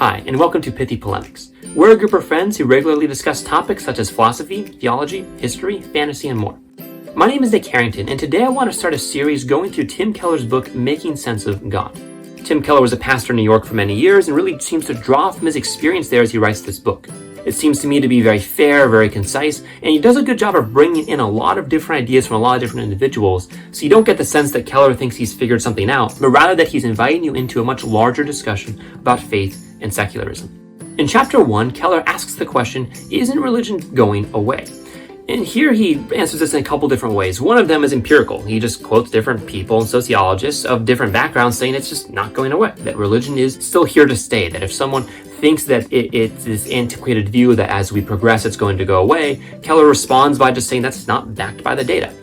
Hi, and welcome to Pithy Polemics. We're a group of friends who regularly discuss topics such as philosophy, theology, history, fantasy, and more. My name is Nick Harrington, and today I want to start a series going through Tim Keller's book, Making Sense of God. Tim Keller was a pastor in New York for many years and really seems to draw from his experience there as he writes this book. It seems to me to be very fair, very concise, and he does a good job of bringing in a lot of different ideas from a lot of different individuals, so you don't get the sense that Keller thinks he's figured something out, but rather that he's inviting you into a much larger discussion about faith and secularism. In chapter 1, Keller asks the question, isn't religion going away? And here he answers this in a couple different ways. One of them is empirical. He just quotes different people and sociologists of different backgrounds saying it's just not going away, that religion is still here to stay, that if someone thinks that it's this antiquated view that as we progress it's going to go away, Keller responds by just saying that's not backed by the data.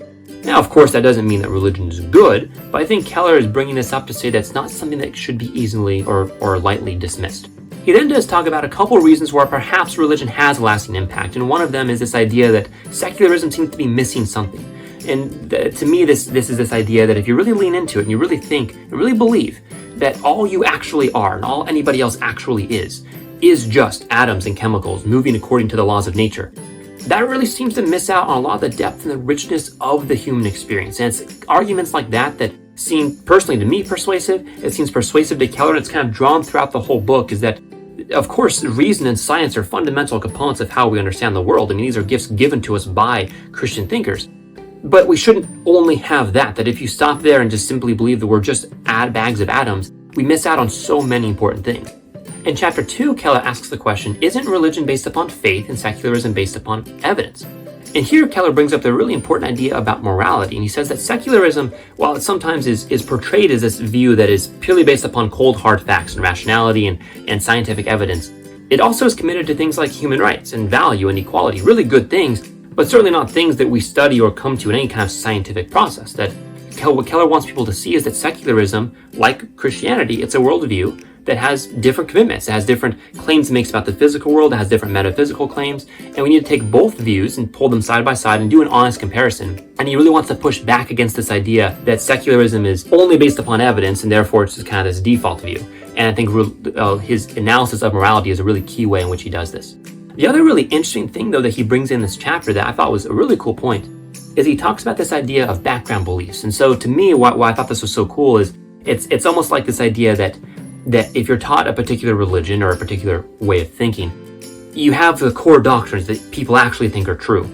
Now, of course, that doesn't mean that religion is good, but I think Keller is bringing this up to say that's not something that should be easily or lightly dismissed. He then does talk about a couple reasons where perhaps religion has a lasting impact, and one of them is this idea that secularism seems to be missing something. And to me, this is this idea that if you really lean into it and you really think and really believe that all you actually are and all anybody else actually is just atoms and chemicals moving according to the laws of nature, that really seems to miss out on a lot of the depth and the richness of the human experience. And it's arguments like that seem personally to me persuasive. It seems persuasive to Keller, and it's kind of drawn throughout the whole book, is that of course, reason and science are fundamental components of how we understand the world. I mean, these are gifts given to us by Christian thinkers. But we shouldn't only have that if you stop there and just simply believe that we're just bags of atoms, we miss out on so many important things. In chapter 2, Keller asks the question, isn't religion based upon faith and secularism based upon evidence? And here Keller brings up the really important idea about morality, and he says that secularism, while it sometimes is portrayed as this view that is purely based upon cold hard facts and rationality and scientific evidence, it also is committed to things like human rights and value and equality, really good things, but certainly not things that we study or come to in any kind of scientific process. That what Keller wants people to see is that secularism, like Christianity, it's a worldview that has different commitments. It has different claims it makes about the physical world. It has different metaphysical claims. And we need to take both views and pull them side by side and do an honest comparison. And he really wants to push back against this idea that secularism is only based upon evidence and therefore it's just kind of this default view. And I think his analysis of morality is a really key way in which he does this. The other really interesting thing, though, that he brings in this chapter that I thought was a really cool point is he talks about this idea of background beliefs. And so to me, why I thought this was so cool is it's almost like this idea that if you're taught a particular religion or a particular way of thinking, you have the core doctrines that people actually think are true.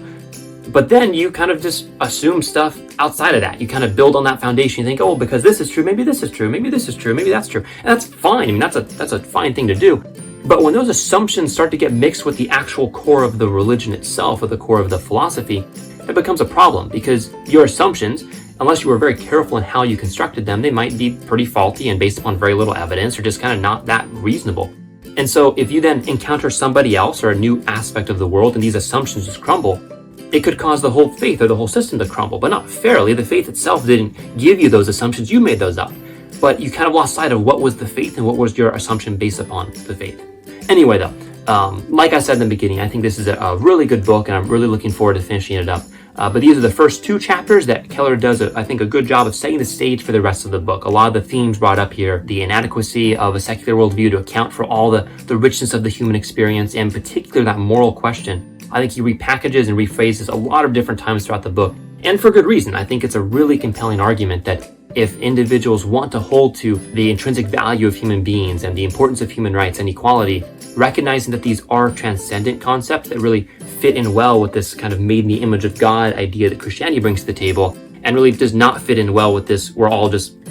But then you kind of just assume stuff outside of that. You kind of build on that foundation. You think, oh, because this is true, maybe this is true, maybe this is true, maybe that's true. And that's fine. I mean, that's a fine thing to do. But when those assumptions start to get mixed with the actual core of the religion itself, or the core of the philosophy, it becomes a problem, because your assumptions, unless you were very careful in how you constructed them, they might be pretty faulty and based upon very little evidence or just kind of not that reasonable. And so if you then encounter somebody else or a new aspect of the world and these assumptions just crumble, it could cause the whole faith or the whole system to crumble, but not fairly. The faith itself didn't give you those assumptions, you made those up. But you kind of lost sight of what was the faith and what was your assumption based upon the faith. Anyway though, like I said in the beginning, I think this is a really good book and I'm really looking forward to finishing it up. But these are the first two chapters that Keller does, I think, a good job of setting the stage for the rest of the book. A lot of the themes brought up here, the inadequacy of a secular worldview to account for all the richness of the human experience, and in particular that moral question. I think he repackages and rephrases a lot of different times throughout the book, and for good reason. I think it's a really compelling argument that if individuals want to hold to the intrinsic value of human beings and the importance of human rights and equality, recognizing that these are transcendent concepts that really fit in well with this kind of made in the image of God idea that Christianity brings to the table, and really does not fit in well with this we're all just,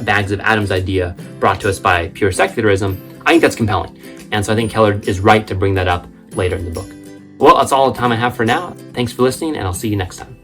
bags of atoms idea brought to us by pure secularism, I think that's compelling. And so I think Keller is right to bring that up later in the book. Well, that's all the time I have for now. Thanks for listening, and I'll see you next time.